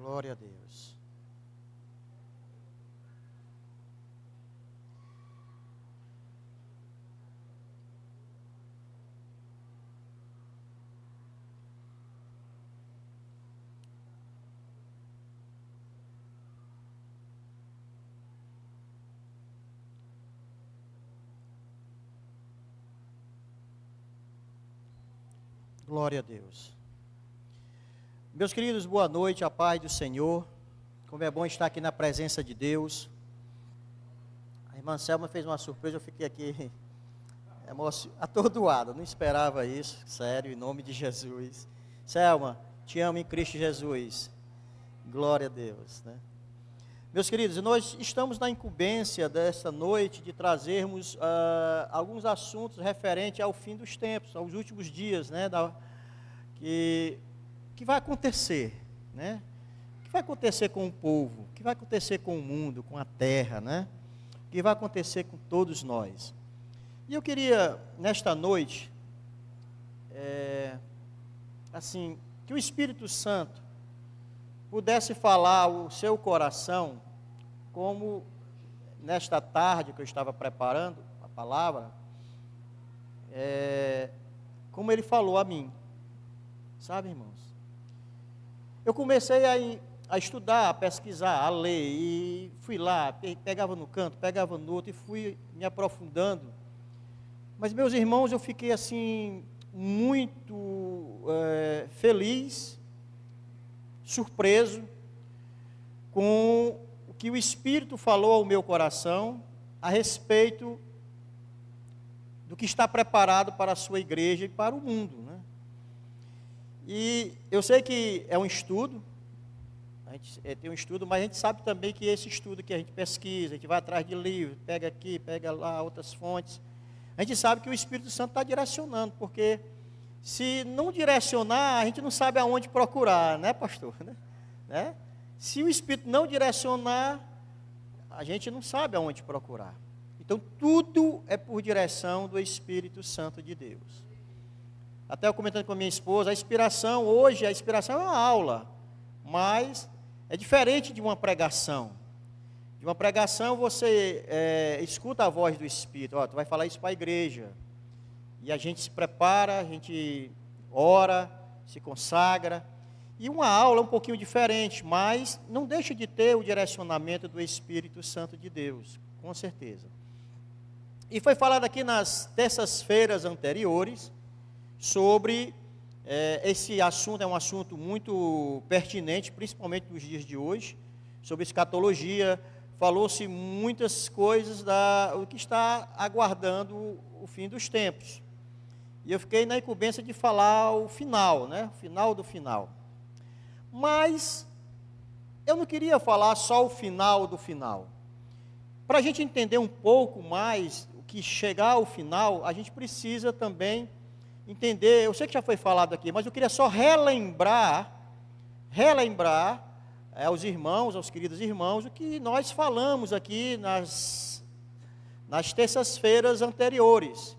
Glória a Deus. Glória a Deus. Meus queridos, boa noite, a paz do Senhor. Como é bom estar aqui na presença de Deus. A irmã Selma fez uma surpresa, eu fiquei aqui atordoado, não esperava isso, sério, em nome de Jesus. Selma, te amo em Cristo Jesus. Glória a Deus, né? Meus queridos, nós estamos na incumbência dessa noite de trazermos alguns assuntos referentes ao fim dos tempos, aos últimos dias, né, que vai acontecer, né? O que vai acontecer com o povo? O que vai acontecer com o mundo, com a terra, né? O que vai acontecer com todos nós? E eu queria, nesta noite, que o Espírito Santo pudesse falar ao seu coração, como nesta tarde que eu estava preparando a palavra, como ele falou a mim, sabe, irmãos? Eu comecei a estudar, a pesquisar, a ler, e fui lá, pegava no canto, pegava no outro, e fui me aprofundando. Mas, meus irmãos, eu fiquei assim, muito feliz, surpreso, com o que o Espírito falou ao meu coração, a respeito do que está preparado para a sua igreja e para o mundo, né? E eu sei que é um estudo, a gente tem um estudo, mas a gente sabe também que esse estudo que a gente pesquisa, a gente vai atrás de livros, pega aqui, pega lá, outras fontes, a gente sabe que o Espírito Santo está direcionando, porque se não direcionar, a gente não sabe aonde procurar, né, pastor? Né? Se o Espírito não direcionar, a gente não sabe aonde procurar. Então, tudo é por direção do Espírito Santo de Deus. Até eu comentando com a minha esposa, a inspiração é uma aula, mas é diferente de uma pregação. De uma pregação você escuta a voz do Espírito, tu vai falar isso para a igreja, e a gente se prepara, a gente ora, se consagra, e uma aula é um pouquinho diferente, mas não deixa de ter o direcionamento do Espírito Santo de Deus, com certeza. E foi falado aqui nas terças-feiras anteriores, sobre esse assunto, é um assunto muito pertinente, principalmente nos dias de hoje, sobre escatologia. Falou-se muitas coisas do que está aguardando o fim dos tempos. E eu fiquei na incumbência de falar o final, né? O final do final. Mas eu não queria falar só o final do final. Para a gente entender um pouco mais o que chegar ao final, a gente precisa também entender, eu sei que já foi falado aqui, mas eu queria só relembrar aos irmãos, aos queridos irmãos, o que nós falamos aqui nas terças-feiras anteriores,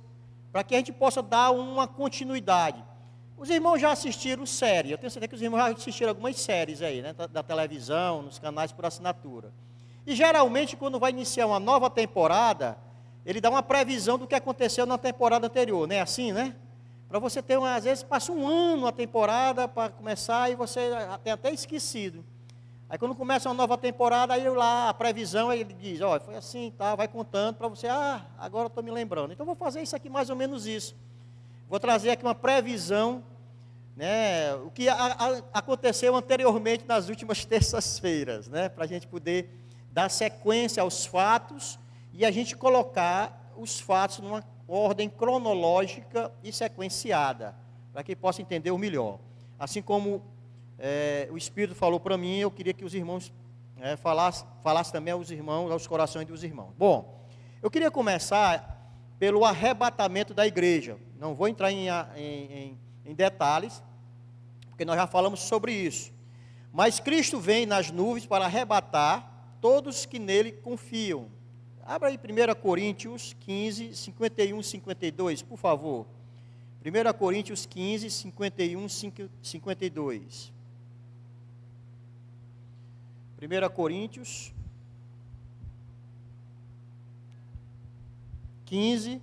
para que a gente possa dar uma continuidade. Os irmãos já assistiram série, eu tenho certeza que os irmãos já assistiram algumas séries aí, né, da televisão, nos canais por assinatura. E geralmente, quando vai iniciar uma nova temporada, ele dá uma previsão do que aconteceu na temporada anterior, não é assim, né? Para você ter, às vezes, passa um ano a temporada para começar e você tem até esquecido. Aí quando começa uma nova temporada, aí lá a previsão, aí ele diz, ó, foi assim, tá, vai contando para você, agora eu estou me lembrando. Então vou fazer isso aqui, mais ou menos isso. Vou trazer aqui uma previsão, né, o que aconteceu anteriormente nas últimas terças-feiras, né, para a gente poder dar sequência aos fatos e a gente colocar os fatos numa ordem cronológica e sequenciada, para que possa entender o melhor. Assim como o Espírito falou para mim, eu queria que os irmãos falassem também aos irmãos, aos corações dos irmãos. Bom, eu queria começar pelo arrebatamento da igreja. Não vou entrar em detalhes, porque nós já falamos sobre isso. Mas Cristo vem nas nuvens para arrebatar todos que nele confiam. Abra aí 1 Coríntios 15, 51, 52, por favor. 1 Coríntios 15, 51, 52. 1 Coríntios 15,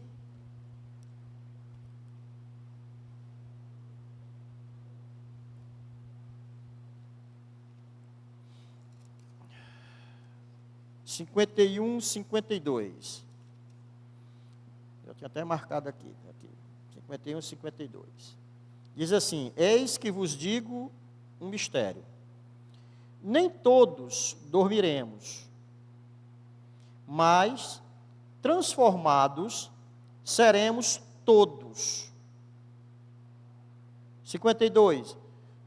cinquenta e um, 52. Eu tinha até marcado aqui. 51, 52. Diz assim: eis que vos digo um mistério. Nem todos dormiremos, mas transformados seremos todos. 52.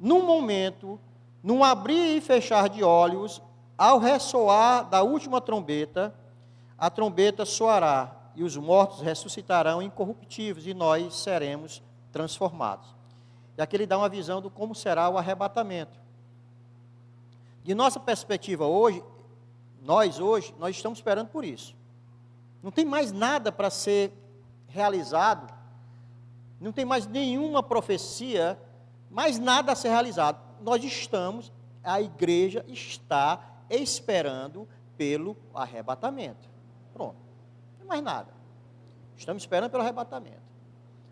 Num momento, num abrir e fechar de olhos, ao ressoar da última trombeta, a trombeta soará, e os mortos ressuscitarão incorruptíveis, e nós seremos transformados. E aqui ele dá uma visão de como será o arrebatamento. De nossa perspectiva hoje, nós estamos esperando por isso. Não tem mais nada para ser realizado, não tem mais nenhuma profecia, mais nada a ser realizado. A igreja está esperando pelo arrebatamento. Pronto, não tem mais nada. Estamos esperando pelo arrebatamento.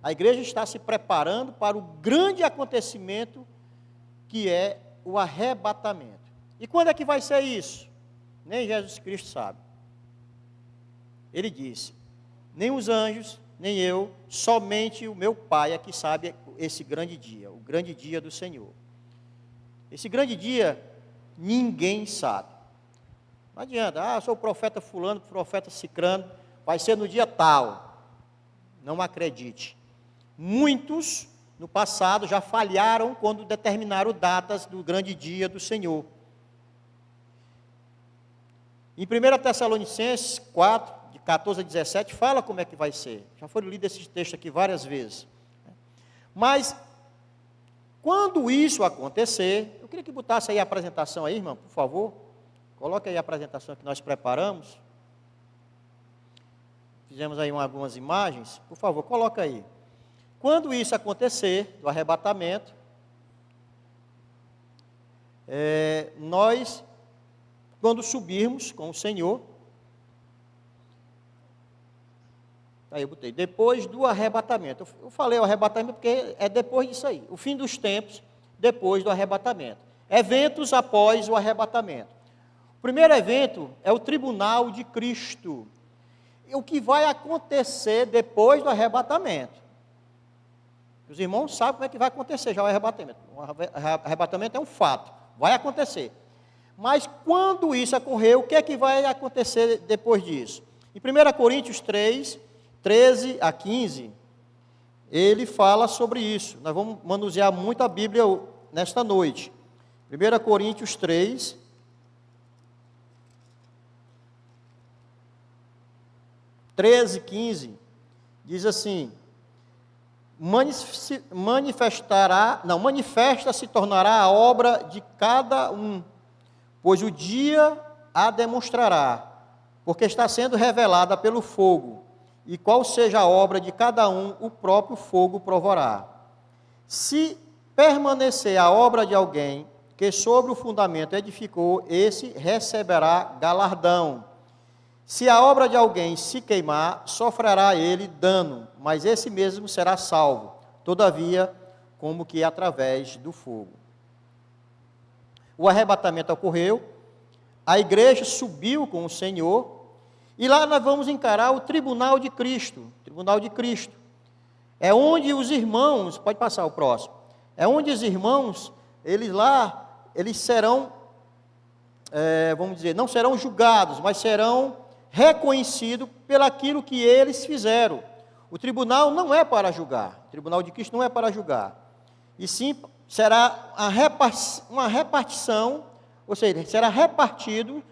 A igreja está se preparando para o grande acontecimento que é o arrebatamento. E quando é que vai ser isso? Nem Jesus Cristo sabe. Ele disse: nem os anjos, nem eu, somente o meu Pai é que sabe esse grande dia, o grande dia do Senhor. Esse grande dia, ninguém sabe. Não adianta, sou o profeta fulano, profeta cicrano, vai ser no dia tal. Não acredite. Muitos, no passado, já falharam quando determinaram datas do grande dia do Senhor. Em 1 Tessalonicenses 4, de 14 a 17, fala como é que vai ser. Já foi lido esse texto aqui várias vezes. Mas, quando isso acontecer, eu queria que botasse aí a apresentação aí, irmão, por favor. Coloque aí a apresentação que nós preparamos. Fizemos aí algumas imagens. Por favor, coloca aí. Quando isso acontecer, do arrebatamento, nós, quando subirmos com o Senhor, aí eu botei, depois do arrebatamento. Eu falei o arrebatamento porque é depois disso aí. O fim dos tempos, depois do arrebatamento. Eventos após o arrebatamento. O primeiro evento é o tribunal de Cristo. E o que vai acontecer depois do arrebatamento? Os irmãos sabem como é que vai acontecer já o arrebatamento. O arrebatamento é um fato, vai acontecer. Mas quando isso ocorrer, o que é que vai acontecer depois disso? Em 1 Coríntios 3, 13 a 15, ele fala sobre isso. Nós vamos manusear muito a Bíblia nesta noite. 1 Coríntios 3, 13, 15, diz assim: manifesta se tornará a obra de cada um, pois o dia a demonstrará, porque está sendo revelada pelo fogo, e qual seja a obra de cada um, o próprio fogo provará. Se permanecer a obra de alguém que sobre o fundamento edificou, esse receberá galardão. Se a obra de alguém se queimar, sofrerá ele dano, mas esse mesmo será salvo, todavia, como que através do fogo. O arrebatamento ocorreu, a igreja subiu com o Senhor, e lá nós vamos encarar o tribunal de Cristo. Tribunal de Cristo. É onde os irmãos, pode passar o próximo, é onde os irmãos, eles serão, vamos dizer, não serão julgados, mas serão reconhecido pelaquilo que eles fizeram. O tribunal não é para julgar, o tribunal de Cristo não é para julgar, e sim será uma repartição, ou seja, será repartido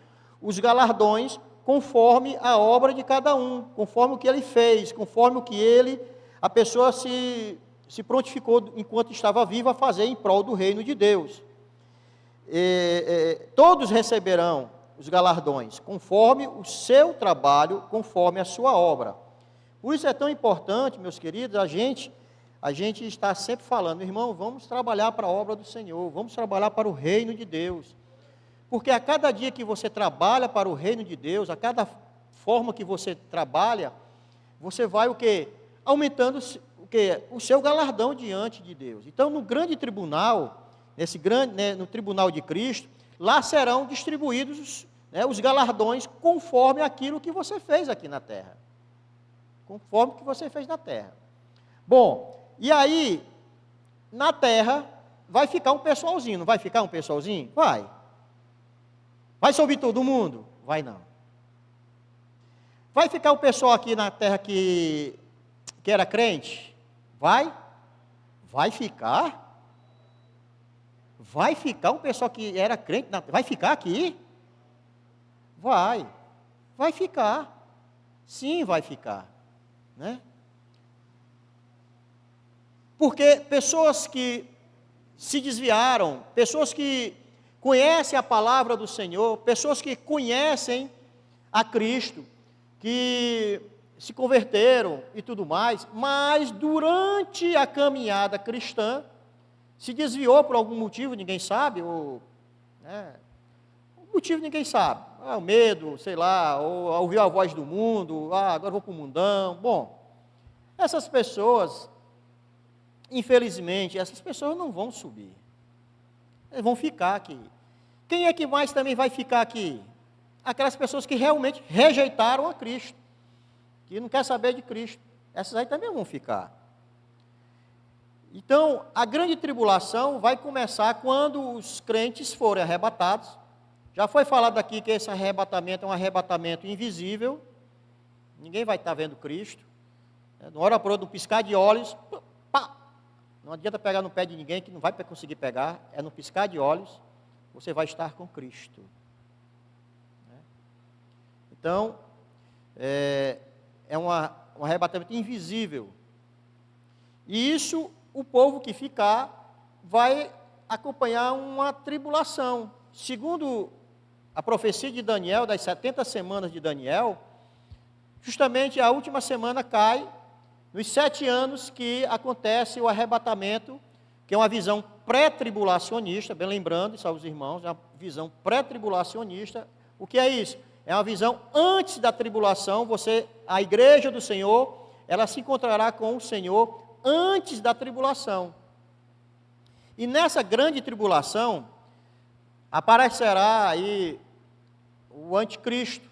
os galardões conforme a obra de cada um, conforme o que ele fez, conforme o que a pessoa se prontificou enquanto estava viva a fazer em prol do reino de Deus. Todos receberão os galardões, conforme o seu trabalho, conforme a sua obra. Por isso é tão importante, meus queridos, a gente está sempre falando, irmão, vamos trabalhar para a obra do Senhor, vamos trabalhar para o reino de Deus. Porque a cada dia que você trabalha para o reino de Deus, a cada forma que você trabalha, você vai o quê? Aumentando o quê? O seu galardão diante de Deus. Então, no grande tribunal, no tribunal de Cristo, lá serão distribuídos os galardões conforme aquilo que você fez aqui na terra. Conforme o que você fez na terra. Bom, e aí, na terra, vai ficar um pessoalzinho, não vai ficar um pessoalzinho? Vai. Vai subir todo mundo? Vai não. Vai ficar o pessoal aqui na terra que era crente? Vai? Vai ficar? Vai ficar um pessoal que era crente? Vai ficar aqui? Vai. Vai ficar. Sim, vai ficar. Né? Porque pessoas que se desviaram, pessoas que conhecem a palavra do Senhor, pessoas que conhecem a Cristo, que se converteram e tudo mais, mas durante a caminhada cristã, se desviou por algum motivo, ninguém sabe, o motivo ninguém sabe, o medo, sei lá, ou ouviu a voz do mundo, agora vou para o mundão. Bom, essas pessoas, infelizmente, essas pessoas não vão subir, eles vão ficar aqui. Quem é que mais também vai ficar aqui? Aquelas pessoas que realmente rejeitaram a Cristo, que não quer saber de Cristo, essas aí também vão ficar. Então, a grande tribulação vai começar quando os crentes forem arrebatados. Já foi falado aqui que esse arrebatamento é um arrebatamento invisível, ninguém vai estar vendo Cristo. De uma hora para outra, um piscar de olhos, pá! Não adianta pegar no pé de ninguém, que não vai conseguir pegar, é no piscar de olhos, você vai estar com Cristo. Então, é um arrebatamento invisível. E isso, o povo que ficar, vai acompanhar uma tribulação. Segundo a profecia de Daniel, das 70 semanas de Daniel, justamente a última semana cai nos 7 anos que acontece o arrebatamento, que é uma visão pré-tribulacionista, bem lembrando, isso aos irmãos, é uma visão pré-tribulacionista. O que é isso? É uma visão antes da tribulação. A igreja do Senhor, ela se encontrará com o Senhor antes da tribulação. E nessa grande tribulação, aparecerá aí o anticristo.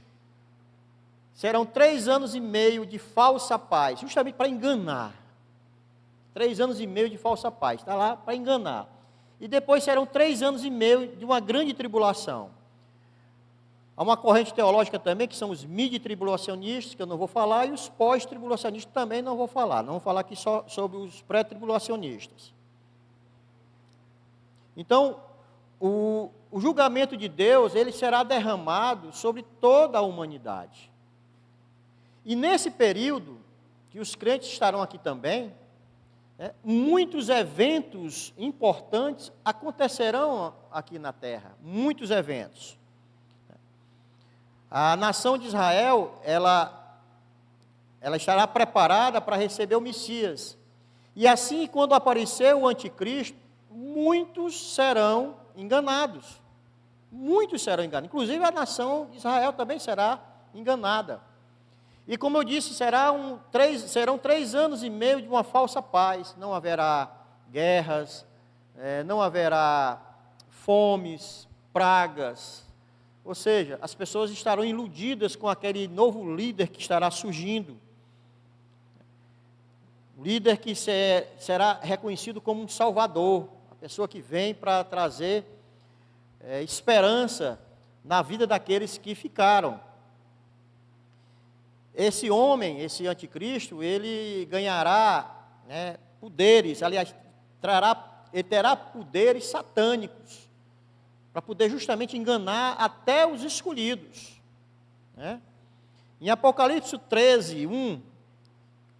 Serão 3 anos e meio de falsa paz, justamente para enganar. 3 anos e meio de falsa paz, está lá para enganar. E depois serão 3 anos e meio de uma grande tribulação. Há uma corrente teológica também, que são os mid-tribulacionistas, que eu não vou falar, e os pós-tribulacionistas também não vou falar. Não vou falar aqui só sobre os pré-tribulacionistas. Então, o julgamento de Deus, ele será derramado sobre toda a humanidade. E nesse período, que os crentes estarão aqui também, muitos eventos importantes acontecerão aqui na terra. Muitos eventos. A nação de Israel, ela estará preparada para receber o Messias. E assim, quando aparecer o anticristo, muitos serão enganados. Muitos serão enganados. Inclusive a nação de Israel também será enganada. E como eu disse, serão 3 anos e meio de uma falsa paz. Não haverá guerras, não haverá fomes, pragas. Ou seja, as pessoas estarão iludidas com aquele novo líder que estará surgindo. O líder que será reconhecido como um salvador. A pessoa que vem para trazer esperança na vida daqueles que ficaram. Esse homem, esse anticristo, ele ganhará poderes, aliás, ele terá poderes satânicos, para poder justamente enganar até os escolhidos. Em Apocalipse 13, 1,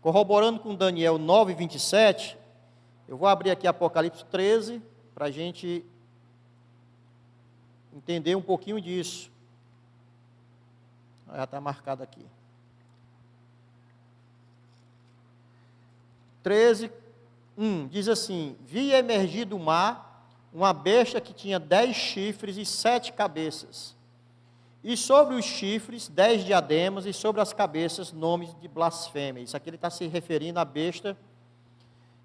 corroborando com Daniel 9, 27, eu vou abrir aqui Apocalipse 13, para a gente entender um pouquinho disso. Já está marcado aqui. 13, 1, diz assim: vi emergir do mar uma besta que tinha 10 chifres e 7 cabeças. E sobre os chifres, 10 diademas, e sobre as cabeças, nomes de blasfêmia. Isso aqui ele está se referindo à besta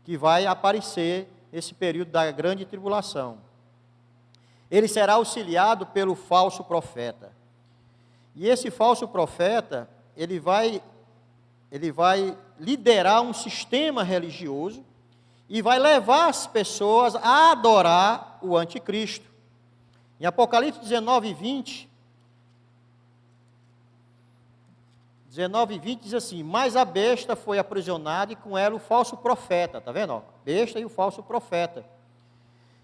que vai aparecer nesse período da grande tribulação. Ele será auxiliado pelo falso profeta. E esse falso profeta, ele vai liderar um sistema religioso e vai levar as pessoas a adorar o anticristo. Em Apocalipse 19 e 20 diz assim: mas a besta foi aprisionada e com ela o falso profeta, está vendo? A besta e o falso profeta,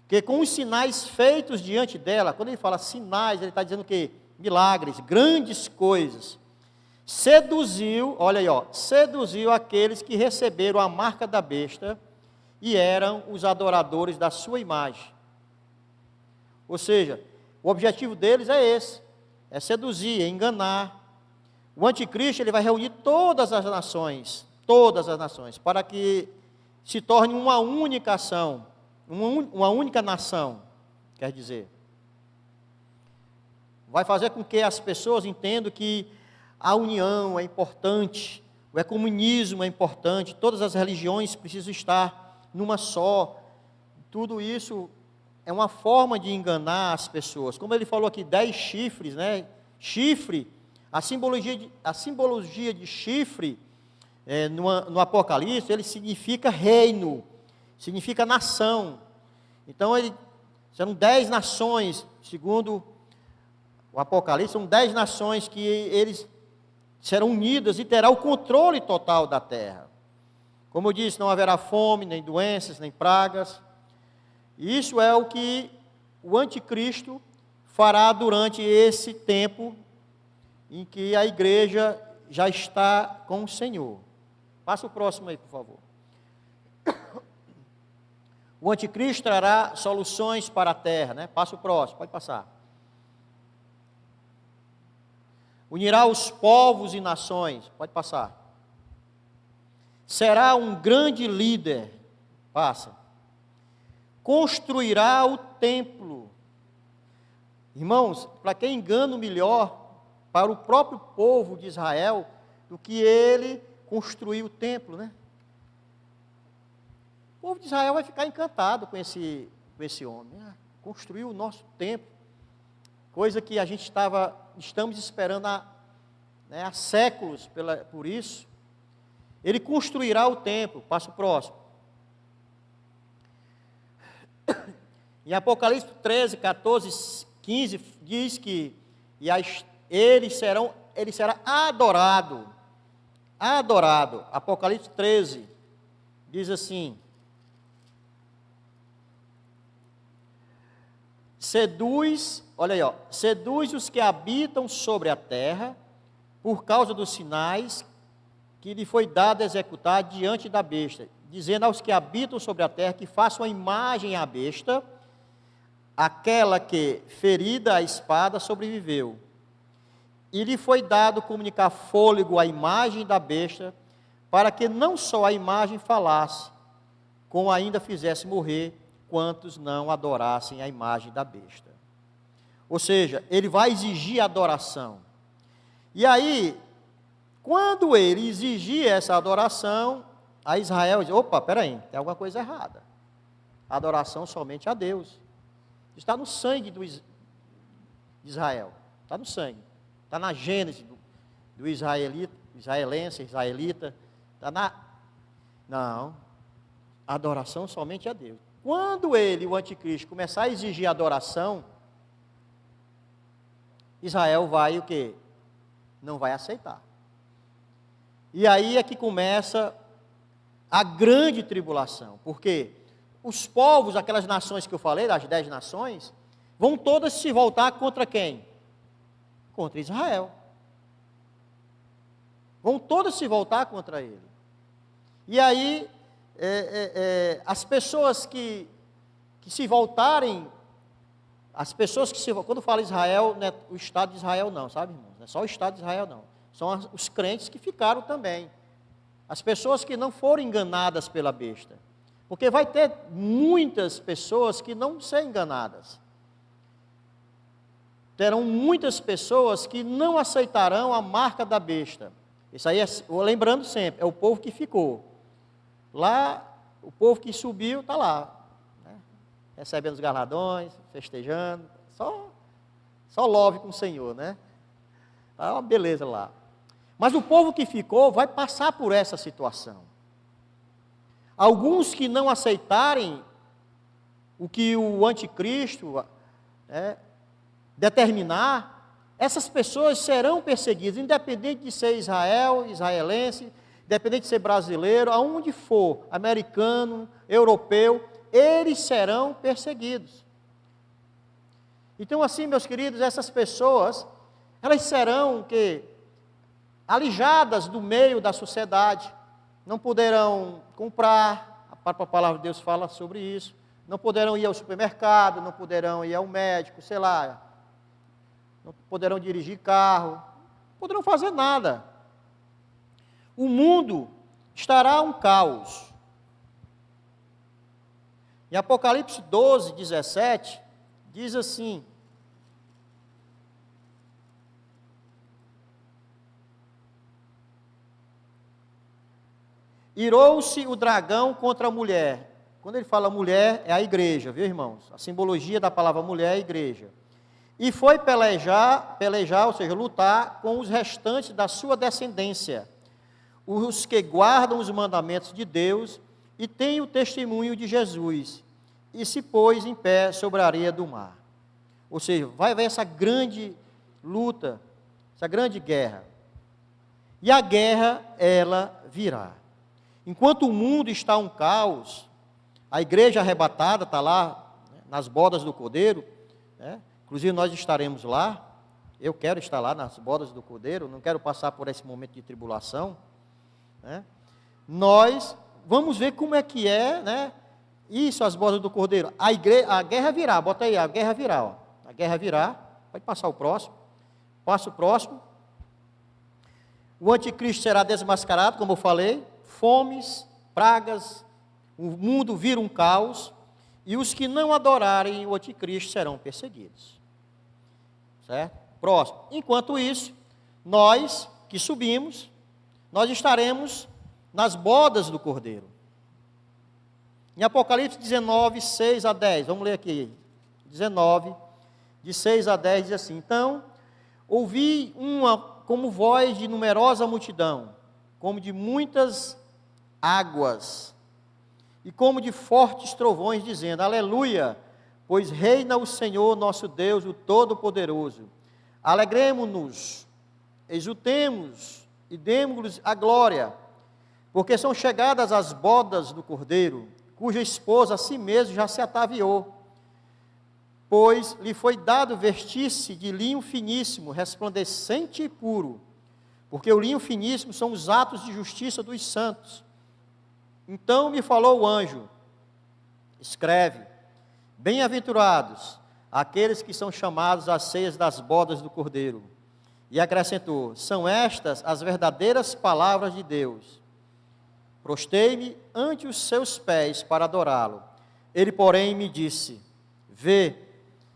que com os sinais feitos diante dela, quando ele fala sinais, ele está dizendo que milagres, grandes coisas, seduziu, olha aí, seduziu aqueles que receberam a marca da besta e eram os adoradores da sua imagem. Ou seja, o objetivo deles é esse, é seduzir, é enganar. O anticristo, ele vai reunir todas as nações, para que se torne uma única ação, uma única nação, quer dizer. Vai fazer com que as pessoas entendam que a união é importante, o ecumenismo é importante, todas as religiões precisam estar numa só. Tudo isso é uma forma de enganar as pessoas. Como ele falou aqui, 10 chifres, né? Chifre, a simbologia de chifre, no Apocalipse, ele significa reino, significa nação. Então, serão 10 nações, segundo o Apocalipse, são 10 nações que eles serão unidas e terá o controle total da terra. Como eu disse, não haverá fome, nem doenças, nem pragas. Isso é o que o anticristo fará durante esse tempo em que a igreja já está com o Senhor. Passa o próximo aí, por favor. O anticristo trará soluções para a terra, né? Passa o próximo, pode passar. Unirá os povos e nações, pode passar. Será um grande líder, passa. Construirá o templo. Irmãos, para quem engano melhor, para o próprio povo de Israel, do que ele construir o templo, né? O povo de Israel vai ficar encantado com esse homem. Construiu o nosso templo, coisa que a gente estamos esperando há séculos por isso. Ele construirá o templo. Passa o próximo. Em Apocalipse 13, 14, 15, diz que ele será adorado. Apocalipse 13 diz assim: seduz os que habitam sobre a terra, por causa dos sinais que lhe foi dado a executar diante da besta, dizendo aos que habitam sobre a terra que façam a imagem à besta, aquela que, ferida a espada, sobreviveu. E lhe foi dado comunicar fôlego à imagem da besta, para que não só a imagem falasse, como ainda fizesse morrer quantos não adorassem a imagem da besta. Ou seja, ele vai exigir adoração. E aí, quando ele exigir essa adoração, a Israel diz: opa, peraí, tem alguma coisa errada. A adoração somente a Deus. Está no sangue de Israel. Está no sangue. Está na gênese do israelense, israelita. Não. A adoração somente a Deus. Quando o anticristo, começar a exigir adoração, Israel vai o quê? Não vai aceitar. E aí é que começa a grande tribulação, porque os povos, aquelas nações que eu falei, das 10 nações, vão todas se voltar contra quem? Contra Israel. Vão todas se voltar contra ele. E aí, as pessoas que se voltarem, quando fala Israel, não é o Estado de Israel não, sabe, irmãos? Não é só o Estado de Israel não. São os crentes que ficaram também. As pessoas que não foram enganadas pela besta. Porque vai ter muitas pessoas que não serão enganadas. Terão muitas pessoas que não aceitarão a marca da besta. Isso aí, lembrando sempre, é o povo que ficou. Lá, o povo que subiu está lá, né? Recebendo os galardões, festejando, só love com o Senhor, né? Tá uma beleza lá. Mas o povo que ficou vai passar por essa situação. Alguns que não aceitarem o que o anticristo determinar, essas pessoas serão perseguidas, independente de ser Israel, israelense, independente de ser brasileiro, aonde for, americano, europeu, eles serão perseguidos. Então, assim, meus queridos, essas pessoas, elas serão alijadas do meio da sociedade, não poderão comprar, a própria palavra de Deus fala sobre isso, não poderão ir ao supermercado, não poderão ir ao médico, sei lá, não poderão dirigir carro, não poderão fazer nada. O mundo estará um caos. Em Apocalipse 12, 17, diz assim: irou-se o dragão contra a mulher. Quando ele fala mulher, é a igreja, viu, irmãos? A simbologia da palavra mulher é a igreja. E foi pelejar, ou seja, lutar com os restantes da sua descendência, os que guardam os mandamentos de Deus e têm o testemunho de Jesus, e se pôs em pé sobre a areia do mar. Ou seja, vai haver essa grande luta, essa grande guerra. E a guerra, ela virá. Enquanto o mundo está um caos, a igreja arrebatada está lá, né, nas bodas do Cordeiro, né? Inclusive nós estaremos lá, eu quero estar lá nas bodas do Cordeiro, não quero passar por esse momento de tribulação, né? Nós vamos ver como é que é, né? Isso, as bodas do Cordeiro. A guerra virá, bota aí, a guerra virá, ó. A guerra virá, pode passar o próximo, passa o próximo. O anticristo será desmascarado, como eu falei, fomes, pragas, o mundo vira um caos, e os que não adorarem o anticristo serão perseguidos. Certo? Próximo. Enquanto isso, nós que subimos, nós estaremos nas bodas do Cordeiro. Em Apocalipse 19, 6 a 10, vamos ler aqui. 19, de 6 a 10, diz assim: então, ouvi como voz de numerosa multidão, como de muitas águas, e como de fortes trovões, dizendo: aleluia, pois reina o Senhor nosso Deus, o Todo-Poderoso. Alegremo-nos, exultemos e demos-lhes a glória, porque são chegadas as bodas do Cordeiro, cuja esposa a si mesmo já se ataviou, pois lhe foi dado vestir-se de linho finíssimo, resplandecente e puro, porque o linho finíssimo são os atos de justiça dos santos. Então me falou o anjo: escreve, bem-aventurados aqueles que são chamados às ceias das bodas do Cordeiro. E acrescentou: são estas as verdadeiras palavras de Deus. Prostei-me ante os seus pés para adorá-lo. Ele, porém, me disse: vê,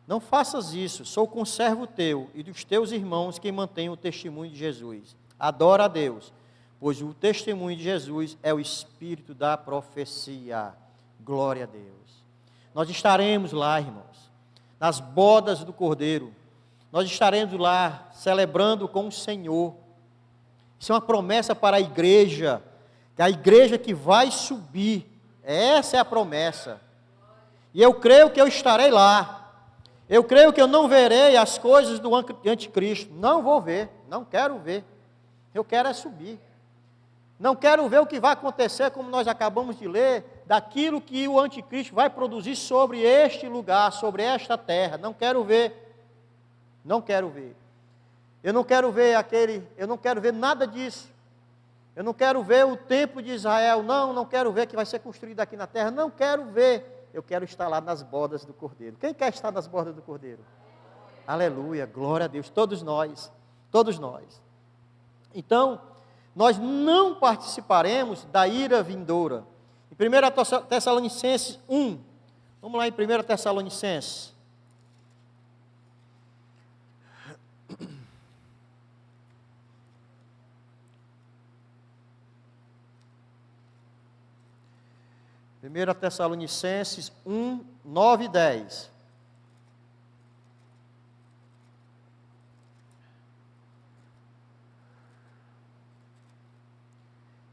não faças isso, sou conservo teu e dos teus irmãos que mantêm o testemunho de Jesus. Adora a Deus, pois o testemunho de Jesus é o espírito da profecia. Glória a Deus. Nós estaremos lá, irmãos, nas bodas do Cordeiro. Nós estaremos lá celebrando com o Senhor. Isso é uma promessa para a igreja que vai subir. Essa é a promessa. E eu creio que eu estarei lá. Eu creio que eu não verei as coisas do anticristo. Não vou ver, não quero ver. Eu quero é subir. Não quero ver o que vai acontecer, como nós acabamos de ler, daquilo que o anticristo vai produzir sobre este lugar, sobre esta terra. Não quero ver. Não quero ver. Eu não quero ver nada disso. Eu não quero ver o templo de Israel, não quero ver que vai ser construído aqui na terra, não quero ver. Eu quero estar lá nas bodas do Cordeiro. Quem quer estar nas bodas do Cordeiro? Aleluia, glória a Deus, todos nós. Então, nós não participaremos da ira vindoura. Em 1 Tessalonicenses 1, vamos lá em 1 Tessalonicenses. Primeira Tessalonicenses 1, 9 e 10.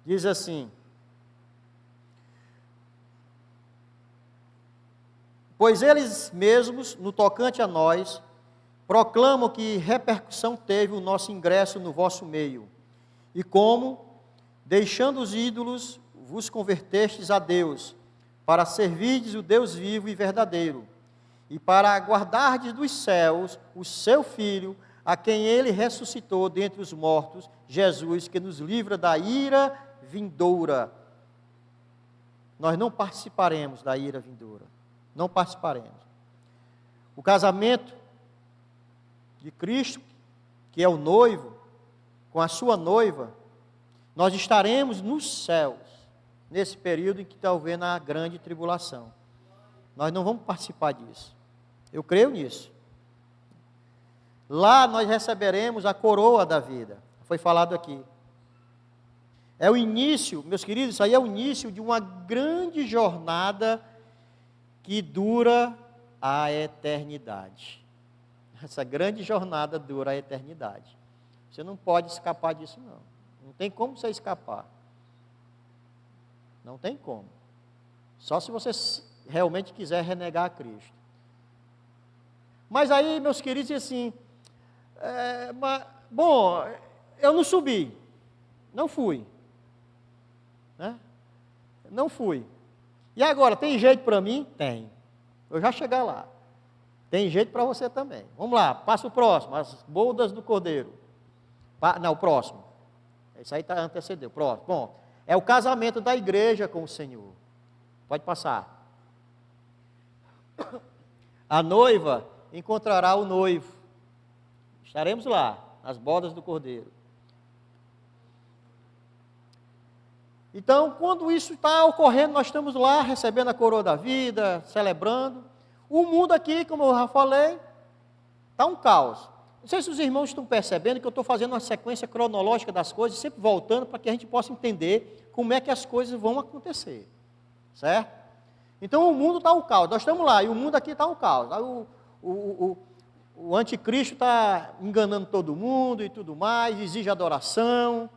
Diz assim: pois eles mesmos, no tocante a nós, proclamam que repercussão teve o nosso ingresso no vosso meio, e como, deixando os ídolos, vos convertestes a Deus, para servirdes o Deus vivo e verdadeiro, e para aguardardes dos céus o seu Filho, a quem ele ressuscitou dentre os mortos, Jesus, que nos livra da ira vindoura. Nós não participaremos da ira vindoura. Não participaremos. O casamento de Cristo, que é o noivo, com a sua noiva, nós estaremos nos céus, nesse período em que está havendo a grande tribulação. Nós não vamos participar disso. Eu creio nisso. Lá nós receberemos a coroa da vida. Foi falado aqui. É o início, meus queridos, isso aí é o início de uma grande jornada que dura a eternidade. Essa grande jornada dura a eternidade. Você não pode escapar disso, não. Não tem como você escapar. Não tem como. Só se você realmente quiser renegar a Cristo. Mas aí, meus queridos, assim, bom, eu não subi, não fui. Né? Não fui. E agora, tem jeito para mim? Tem. Eu já chegar lá. Tem jeito para você também. Vamos lá, passa o próximo, as bodas do Cordeiro. Não, o próximo. Isso aí antecedeu. Próximo. Bom, é o casamento da igreja com o Senhor. Pode passar. A noiva encontrará o noivo. Estaremos lá, nas bodas do Cordeiro. Então, quando isso está ocorrendo, nós estamos lá recebendo a coroa da vida, celebrando. O mundo aqui, como eu já falei, está um caos. Não sei se os irmãos estão percebendo que eu estou fazendo uma sequência cronológica das coisas, sempre voltando para que a gente possa entender como é que as coisas vão acontecer. Certo? Então, o mundo está um caos. Nós estamos lá, e o mundo aqui está um caos. Aí, o anticristo está enganando todo mundo e tudo mais, exige adoração.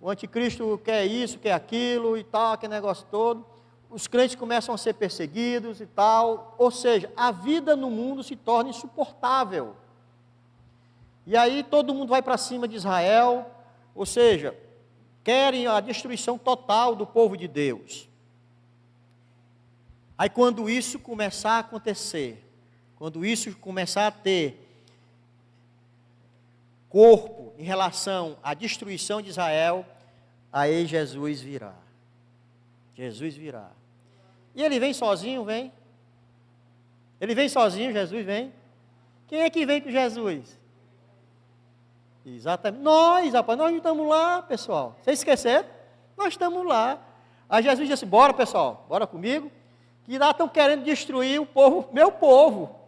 O anticristo quer isso, quer aquilo e tal, aquele negócio todo. Os crentes começam a ser perseguidos e tal. Ou seja, a vida no mundo se torna insuportável. E aí todo mundo vai para cima de Israel. Ou seja, querem a destruição total do povo de Deus. Aí quando isso começar a acontecer, quando isso começar a ter corpo em relação à destruição de Israel, aí Jesus virá. Jesus virá. E ele vem sozinho, vem? Ele vem sozinho, Jesus vem? Quem é que vem com Jesus? Exatamente. Nós, rapaz, nós não estamos lá, pessoal. Vocês esqueceram? Nós estamos lá. Aí Jesus disse, bora, pessoal, bora comigo, que lá estão querendo destruir o povo, meu povo.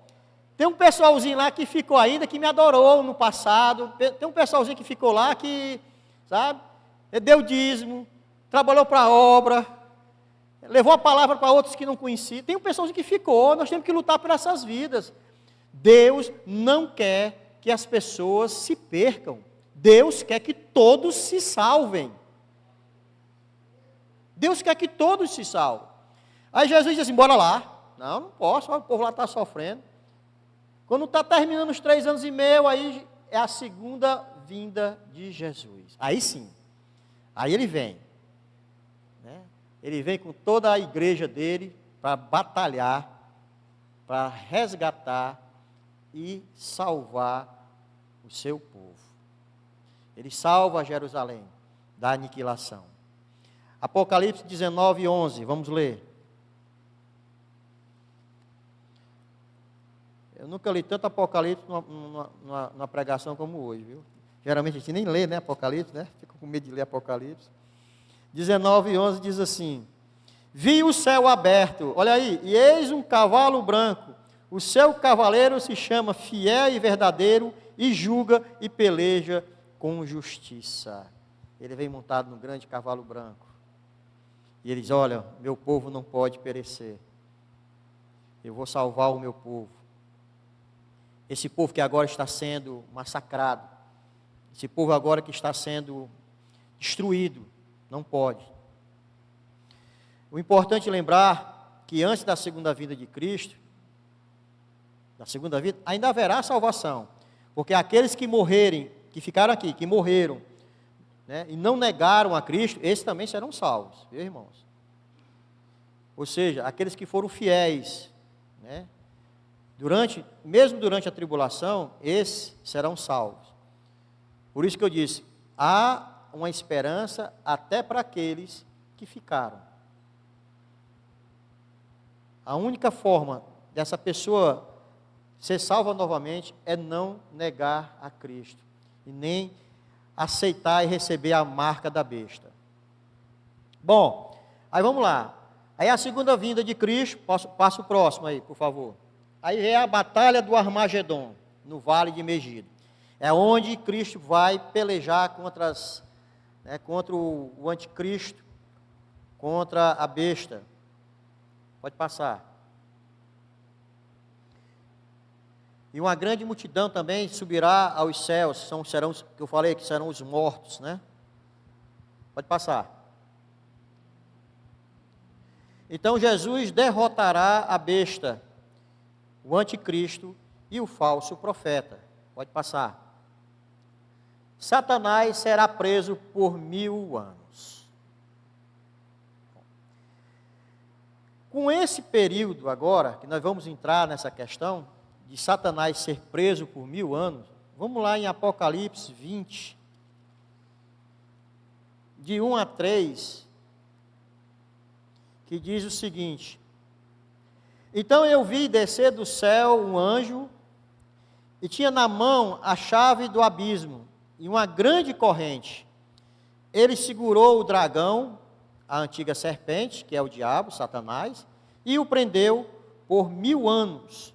Tem um pessoalzinho lá que ficou ainda, que me adorou no passado. Tem um pessoalzinho que ficou lá que, sabe, deu dízimo, trabalhou para a obra, levou a palavra para outros que não conheciam. Tem um pessoalzinho que ficou, nós temos que lutar por essas vidas. Deus não quer que as pessoas se percam. Deus quer que todos se salvem. Deus quer que todos se salvem. Aí Jesus disse assim, bora lá. Não posso, o povo lá está sofrendo. Quando está terminando os 3 anos e meio, aí é a segunda vinda de Jesus. Aí sim, aí ele vem. Né? Ele vem com toda a igreja dele para batalhar, para resgatar e salvar o seu povo. Ele salva Jerusalém da aniquilação. Apocalipse 19, 11, vamos ler. Eu nunca li tanto Apocalipse numa pregação como hoje, viu? Geralmente a gente nem lê, né, Apocalipse, né? Fica com medo de ler Apocalipse. 19, 11 diz assim, Vi o céu aberto, olha aí, e eis um cavalo branco. O seu cavaleiro se chama Fiel e Verdadeiro, e julga e peleja com justiça. Ele vem montado num grande cavalo branco. E ele diz: olha, meu povo não pode perecer. Eu vou salvar o meu povo. Esse povo que agora está sendo massacrado. Esse povo agora que está sendo destruído. Não pode. O importante é lembrar que antes da segunda vinda de Cristo, da segunda vinda, ainda haverá salvação. Porque aqueles que morrerem, que ficaram aqui, que morreram, né, e não negaram a Cristo, esses também serão salvos, viu, irmãos? Ou seja, aqueles que foram fiéis, né, mesmo durante a tribulação, esses serão salvos. Por isso que eu disse, há uma esperança até para aqueles que ficaram. A única forma dessa pessoa ser salva novamente é não negar a Cristo e nem aceitar e receber a marca da besta. Bom, aí vamos lá. Aí a segunda vinda de Cristo, passa o próximo aí, por favor. Aí é a batalha do Armagedon, no vale de Megido. É onde Cristo vai pelejar contra o anticristo, contra a besta. Pode passar. E uma grande multidão também subirá aos céus, que eu falei que serão os mortos, né? Pode passar. Então Jesus derrotará a besta, o anticristo e o falso profeta. Pode passar. Satanás será preso por 1000 anos. Com esse período agora, que nós vamos entrar nessa questão, de Satanás ser preso por 1000 anos, vamos lá em Apocalipse 20, de 1 a 3, que diz o seguinte: então eu vi descer do céu um anjo, e tinha na mão a chave do abismo, e uma grande corrente. Ele segurou o dragão, a antiga serpente, que é o diabo, Satanás, e o prendeu por 1000 anos.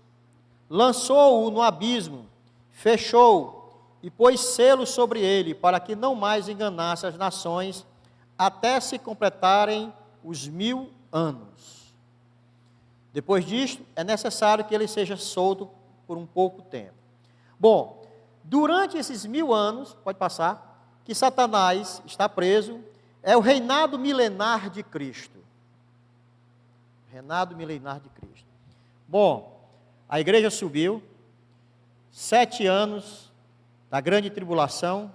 Lançou-o no abismo, fechou e pôs selo sobre ele, para que não mais enganasse as nações, até se completarem os 1000 anos. Depois disto, é necessário que ele seja solto por um pouco tempo. Bom, durante esses 1000 anos, pode passar, que Satanás está preso, é o reinado milenar de Cristo. Reinado milenar de Cristo. Bom, a igreja subiu, 7 anos da grande tribulação,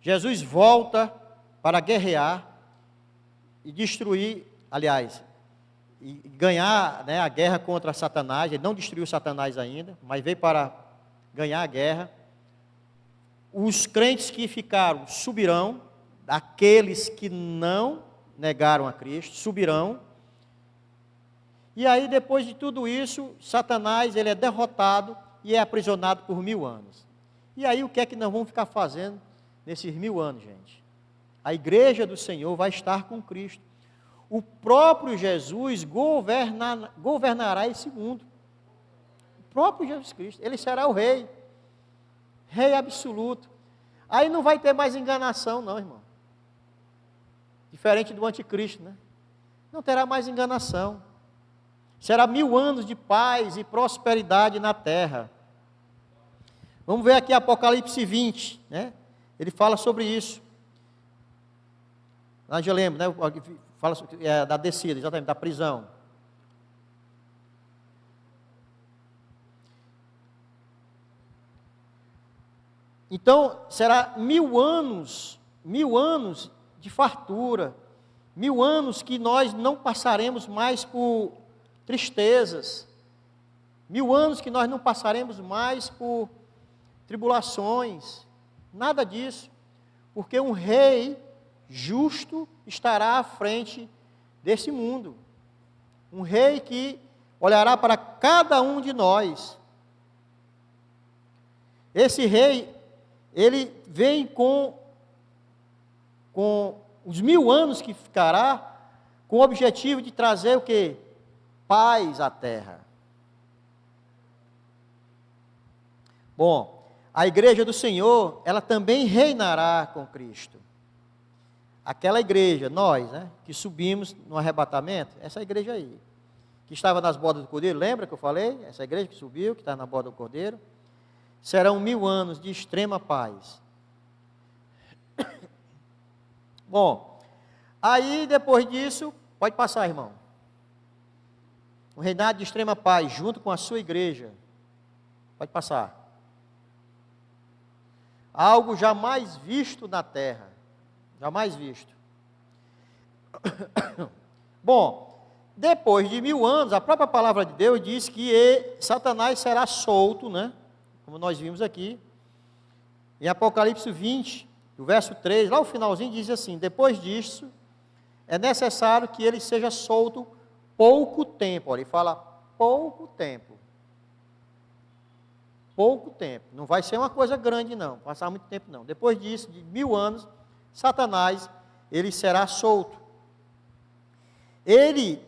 Jesus volta para guerrear e destruir, aliás, e ganhar, né, a guerra contra Satanás. Ele não destruiu Satanás ainda, mas veio para ganhar a guerra. Os crentes que ficaram subirão, aqueles que não negaram a Cristo, subirão. E aí, depois de tudo isso, Satanás ele é derrotado e é aprisionado por 1000 anos. E aí, o que é que nós vamos ficar fazendo nesses 1000 anos, gente? A igreja do Senhor vai estar com Cristo. O próprio Jesus governará esse mundo. O próprio Jesus Cristo, ele será o rei. Rei absoluto. Aí não vai ter mais enganação, não, irmão. Diferente do anticristo, né? Não terá mais enganação. Será 1000 anos de paz e prosperidade na terra. Vamos ver aqui Apocalipse 20, né? Ele fala sobre isso. Nós já lembro, né? Fala da descida, exatamente, da prisão. Então, será 1000 anos de fartura, 1000 anos que nós não passaremos mais por tristezas, 1000 anos que nós não passaremos mais por tribulações, nada disso, porque um rei justo estará à frente desse mundo, um rei que olhará para cada um de nós. Esse rei, ele vem com os 1000 anos que ficará, com o objetivo de trazer o quê? Paz à terra. Bom, a igreja do Senhor, ela também reinará com Cristo. Aquela igreja, nós, né, que subimos no arrebatamento, essa igreja aí, que estava nas bordas do Cordeiro, lembra que eu falei? Essa igreja que subiu, que está na borda do Cordeiro, serão 1000 anos de extrema paz. Bom, aí depois disso, pode passar, irmão. Um reinado de extrema paz, junto com a sua igreja. Pode passar. Algo jamais visto na terra. Jamais visto. Bom, depois de 1000 anos, a própria palavra de Deus diz que Satanás será solto, né? Como nós vimos aqui. Em Apocalipse 20, o verso 3, lá o finalzinho diz assim: depois disso, é necessário que ele seja solto pouco tempo. Olha, ele fala pouco tempo. Pouco tempo. Não vai ser uma coisa grande, não. Passar muito tempo, não. Depois disso, de 1000 anos, Satanás, ele será solto. Ele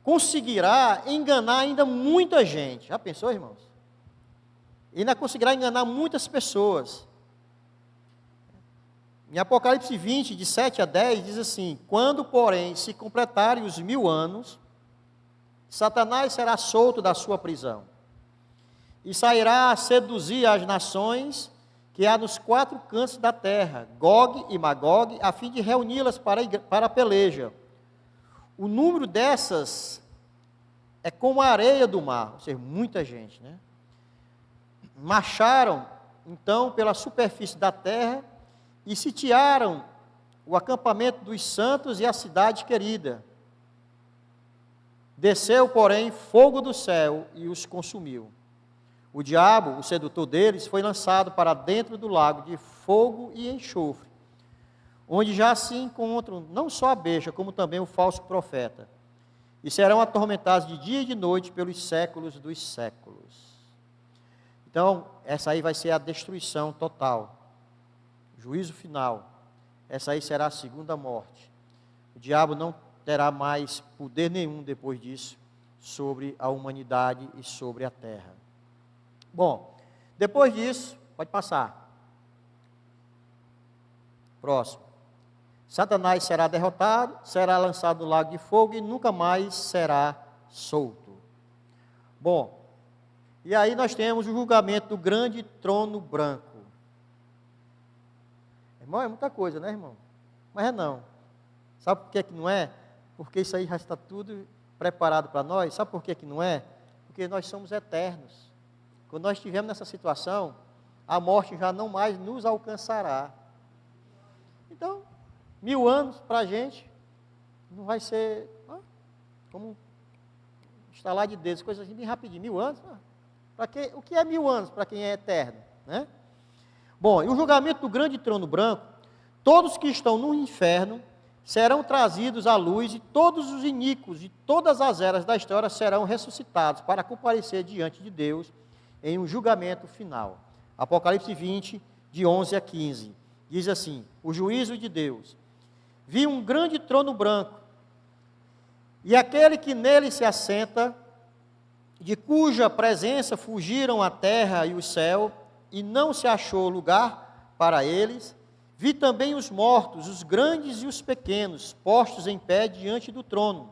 conseguirá enganar ainda muita gente. Já pensou, irmãos? Ele ainda conseguirá enganar muitas pessoas. Em Apocalipse 20, de 7 a 10, diz assim: quando, porém, se completarem os 1000 anos, Satanás será solto da sua prisão, e sairá a seduzir as nações que há nos 4 cantos da terra, Gog e Magog, a fim de reuni-las para a peleja. O número dessas é como a areia do mar, ou seja, muita gente, né? Marcharam, então, pela superfície da terra e sitiaram o acampamento dos santos e a cidade querida. Desceu, porém, fogo do céu e os consumiu. O diabo, o sedutor deles, foi lançado para dentro do lago de fogo e enxofre, onde já se encontram não só a besta, como também o falso profeta, e serão atormentados de dia e de noite pelos séculos dos séculos. Então, essa aí vai ser a destruição total, juízo final. Essa aí será a segunda morte. O diabo não terá mais poder nenhum depois disso sobre a humanidade e sobre a terra. Bom, depois disso, pode passar. Próximo. Satanás será derrotado, será lançado no lago de fogo e nunca mais será solto. Bom, e aí nós temos o julgamento do grande trono branco. Irmão, é muita coisa, né, irmão? Mas é não. Sabe por que não é? Porque isso aí já está tudo preparado para nós. Sabe por que não é? Porque nós somos eternos. Quando nós estivermos nessa situação, a morte já não mais nos alcançará. Então, 1000 anos para a gente não vai ser como estalar de dedos, coisas assim bem rapidinho. 1000 anos? Para quê? O que é 1000 anos para quem é eterno? Né? Bom, e o julgamento do grande trono branco, todos que estão no inferno serão trazidos à luz e todos os iníquos de todas as eras da história serão ressuscitados para comparecer diante de Deus em um julgamento final. Apocalipse 20, de 11 a 15. Diz assim: o juízo de Deus. Vi um grande trono branco, e aquele que nele se assenta, de cuja presença fugiram a terra e o céu, e não se achou lugar para eles. Vi também os mortos, os grandes e os pequenos, postos em pé diante do trono.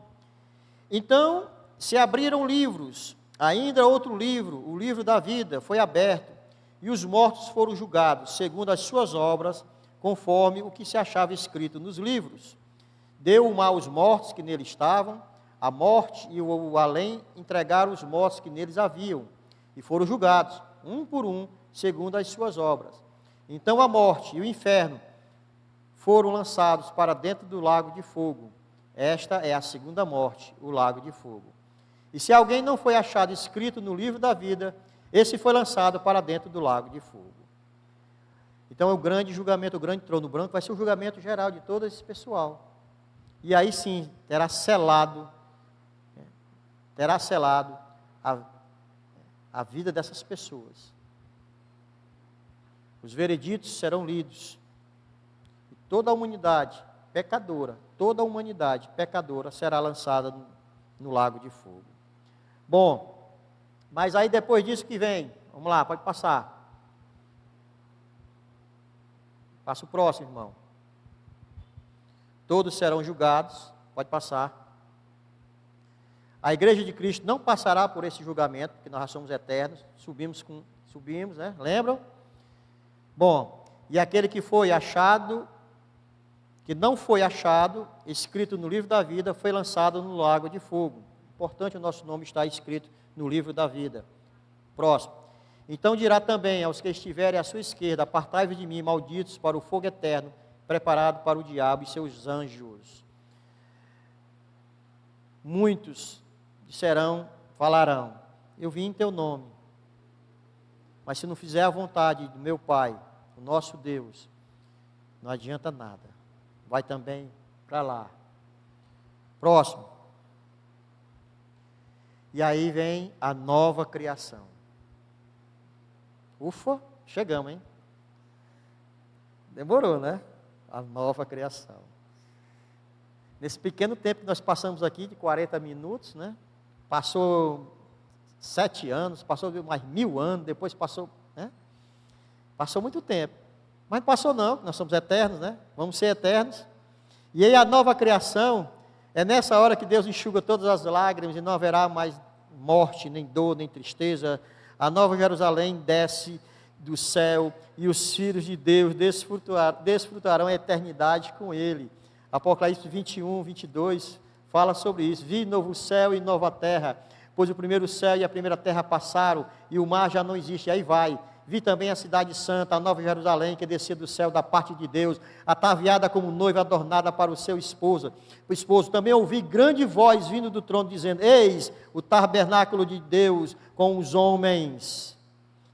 Então se abriram livros, ainda outro livro, o livro da vida, foi aberto, e os mortos foram julgados, segundo as suas obras, conforme o que se achava escrito nos livros. Deu o mal aos mortos que nele estavam, a morte e o além entregaram os mortos que neles haviam, e foram julgados, um por um, segundo as suas obras. Então a morte e o inferno foram lançados para dentro do lago de fogo. Esta é a segunda morte, o lago de fogo. E se alguém não foi achado escrito no livro da vida, esse foi lançado para dentro do lago de fogo. Então, o grande julgamento, o grande trono branco, vai ser o julgamento geral de todo esse pessoal. E aí sim, terá selado a vida dessas pessoas. Os vereditos serão lidos. E toda a humanidade pecadora, toda a humanidade pecadora será lançada no lago de fogo. Bom, mas aí depois disso que vem, vamos lá, pode passar. Passa o próximo, irmão. Todos serão julgados, pode passar. A igreja de Cristo não passará por esse julgamento, porque nós já somos eternos, subimos, né? Lembram? Bom, e aquele que foi achado, que não foi achado, escrito no livro da vida, foi lançado no lago de fogo. Importante o nosso nome estar escrito no livro da vida. Próximo. Então dirá também aos que estiverem à sua esquerda: apartai-vos de mim, malditos, para o fogo eterno, preparado para o diabo e seus anjos. Muitos falarão: eu vim em teu nome, mas se não fizer a vontade do meu Pai, o nosso Deus, não adianta nada, vai também para lá. Próximo. E aí vem a nova criação. Ufa, chegamos, hein? Demorou, né? A nova criação. Nesse pequeno tempo que nós passamos aqui, de 40 minutos, né? Passou 7 anos, passou mais 1000 anos, depois passou, né? Passou muito tempo. Mas não passou não, nós somos eternos, né? Vamos ser eternos. E aí a nova criação, é nessa hora que Deus enxuga todas as lágrimas e não haverá mais morte, nem dor, nem tristeza. A nova Jerusalém desce do céu e os filhos de Deus desfrutarão a eternidade com Ele. Apocalipse 21, 22 fala sobre isso. Vi novo céu e nova terra, pois o primeiro céu e a primeira terra passaram e o mar já não existe. Aí vai. Vi também a cidade santa, a nova Jerusalém, que descia do céu da parte de Deus, ataviada como noiva adornada para o seu esposo. Também ouvi grande voz vindo do trono, dizendo: eis o tabernáculo de Deus com os homens.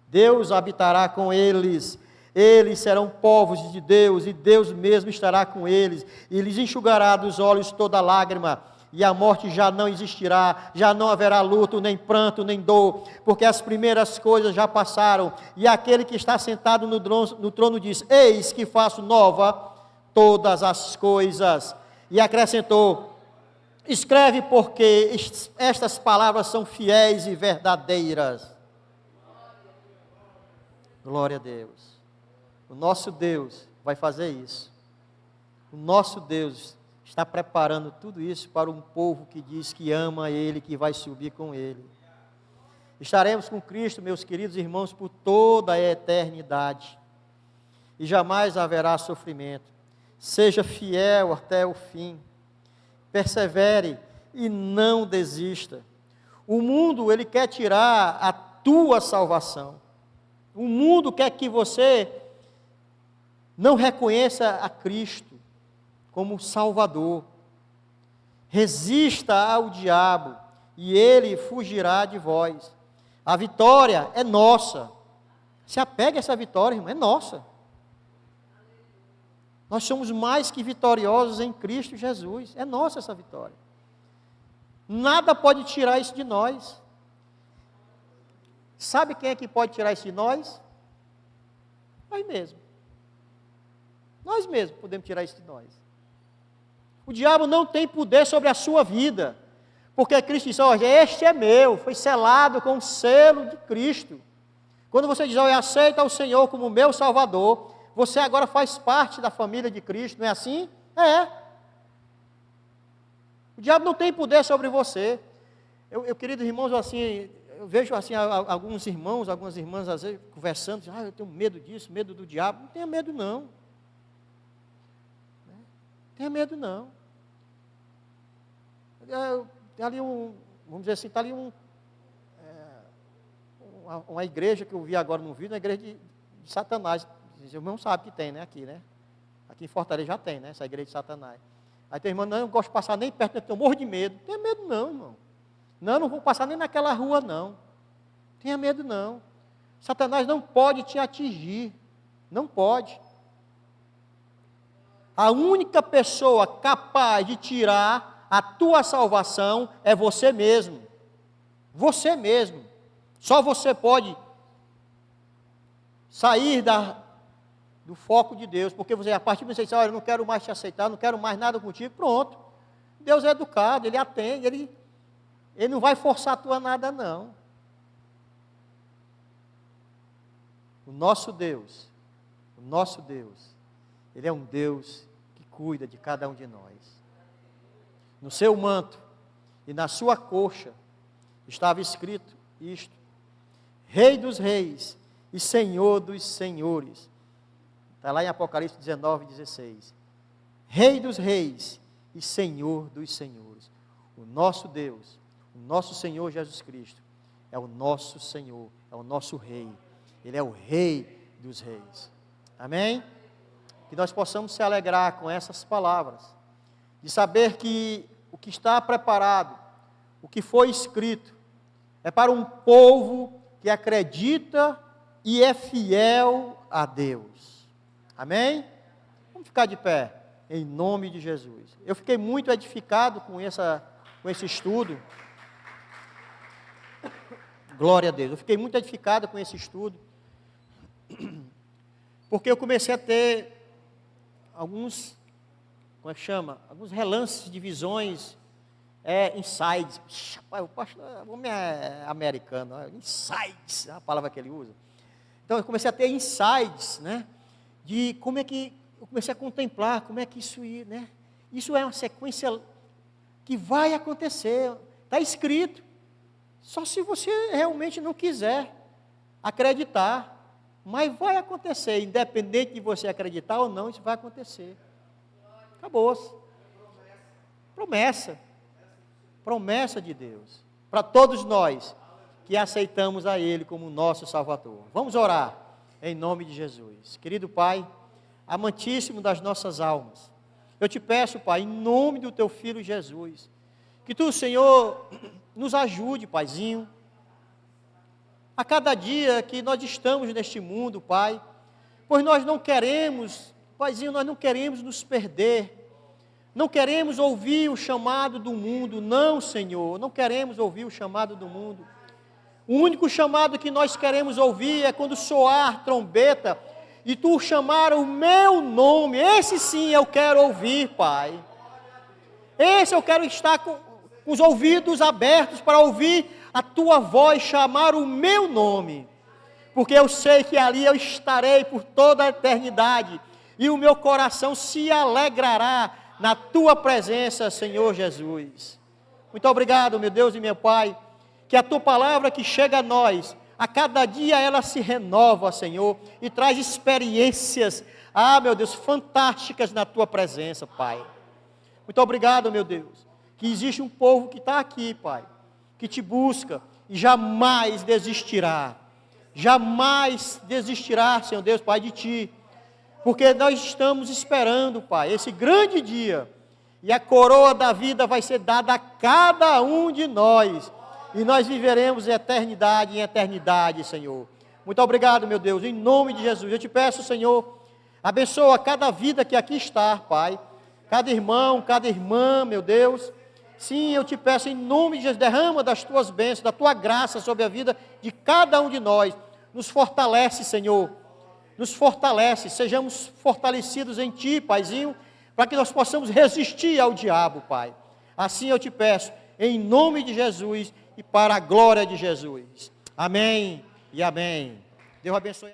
Deus habitará com eles. Eles serão povos de Deus, e Deus mesmo estará com eles, e lhes enxugará dos olhos toda lágrima, e a morte já não existirá, já não haverá luto, nem pranto, nem dor, porque as primeiras coisas já passaram. E aquele que está sentado no trono diz: eis que faço nova todas as coisas. E acrescentou: escreve, porque estas palavras são fiéis e verdadeiras. Glória a Deus. O nosso Deus vai fazer isso. O nosso Deus está preparando tudo isso para um povo que diz que ama Ele, que vai subir com Ele. Estaremos com Cristo, meus queridos irmãos, por toda a eternidade. E jamais haverá sofrimento. Seja fiel até o fim. Persevere e não desista. O mundo, ele quer tirar a tua salvação. O mundo quer que você não reconheça a Cristo como Salvador. Resista ao diabo e ele fugirá de vós. A vitória é nossa. Se apegue a essa vitória, irmão, é nossa. Nós somos mais que vitoriosos em Cristo Jesus. É nossa essa vitória. Nada pode tirar isso de nós. Sabe quem é que pode tirar isso de nós? Nós mesmos. Nós mesmos podemos tirar isso de nós. O diabo não tem poder sobre a sua vida, porque Cristo diz: olha, este é meu, foi selado com o selo de Cristo. Quando você diz: olha, aceita o Senhor como meu Salvador, você agora faz parte da família de Cristo, não é assim? É. O diabo não tem poder sobre você. Queridos irmãos, assim, eu vejo assim, alguns irmãos, algumas irmãs, às vezes, conversando: eu tenho medo disso, medo do diabo. Não tenha medo, não. Tenha medo não. Tem ali vamos dizer assim, está ali uma igreja que eu vi agora no vídeo, uma igreja de Satanás. Os irmãos sabem que tem, né? Aqui, né? Aqui em Fortaleza já tem, né? Essa igreja de Satanás. Aí tem irmão: não, eu não gosto de passar nem perto, eu morro de medo. Tenha medo não, irmão. Não vou passar nem naquela rua, não. Tenha medo não. Satanás não pode te atingir. Não pode. A única pessoa capaz de tirar a tua salvação é você mesmo. Você mesmo. Só você pode sair do foco de Deus, porque você, a partir de você diz, olha, eu não quero mais te aceitar, não quero mais nada contigo, pronto. Deus é educado, Ele atende, Ele não vai forçar a tua nada, não. O nosso Deus, Ele é um Deus que cuida de cada um de nós. No seu manto e na sua coxa estava escrito isto: Rei dos reis e Senhor dos senhores. Está lá em Apocalipse 19, 16. Rei dos reis e Senhor dos senhores. O nosso Deus, o nosso Senhor Jesus Cristo, é o nosso Senhor, é o nosso Rei. Ele é o Rei dos reis. Amém? Que nós possamos se alegrar com essas palavras, de saber que o que está preparado, o que foi escrito, é para um povo que acredita e é fiel a Deus. Amém? Vamos ficar de pé, em nome de Jesus. Eu fiquei muito edificado com esse estudo. Glória a Deus. Eu fiquei muito edificado com esse estudo, porque eu comecei a ter alguns, como é que chama? Alguns relances de visões, insights. O pastor, o homem é americano, insights, é a palavra que ele usa. Então eu comecei a ter insights, né? De como é que, eu comecei a contemplar como é que isso ia, né? Isso é uma sequência que vai acontecer, está escrito. Só se você realmente não quiser acreditar, mas vai acontecer, independente de você acreditar ou não, isso vai acontecer. Acabou-se. Promessa de Deus, para todos nós que aceitamos a Ele como nosso Salvador. Vamos orar, em nome de Jesus. Querido Pai, amantíssimo das nossas almas, eu te peço, Pai, em nome do Teu Filho Jesus, que Tu, Senhor, nos ajude, Paizinho, a cada dia que nós estamos neste mundo, Pai, pois nós não queremos, Paizinho, nós não queremos nos perder, não queremos ouvir o chamado do mundo, não, Senhor, não queremos ouvir o chamado do mundo. O único chamado que nós queremos ouvir é quando soar trombeta e Tu chamar o meu nome. Esse sim eu quero ouvir, Pai. Esse eu quero estar com os ouvidos abertos para ouvir a Tua voz chamar o meu nome, porque eu sei que ali eu estarei por toda a eternidade e o meu coração se alegrará na Tua presença, Senhor Jesus. Muito obrigado, meu Deus e meu Pai, que a Tua palavra que chega a nós, a cada dia ela se renova, Senhor, e traz experiências, meu Deus, fantásticas na Tua presença, Pai. Muito obrigado, meu Deus, que existe um povo que está aqui, Pai, que Te busca e jamais desistirá, Senhor Deus, Pai, de Ti, porque nós estamos esperando, Pai, esse grande dia, e a coroa da vida vai ser dada a cada um de nós, e nós viveremos eternidade em eternidade, Senhor. Muito obrigado, meu Deus, em nome de Jesus. Eu te peço, Senhor, abençoa cada vida que aqui está, Pai, cada irmão, cada irmã, meu Deus. Sim, eu te peço em nome de Jesus, derrama das Tuas bênçãos, da Tua graça sobre a vida de cada um de nós. Nos fortalece, Senhor, nos fortalece, sejamos fortalecidos em Ti, Paizinho, para que nós possamos resistir ao diabo, Pai. Assim eu te peço, em nome de Jesus e para a glória de Jesus. Amém e amém. Deus abençoe.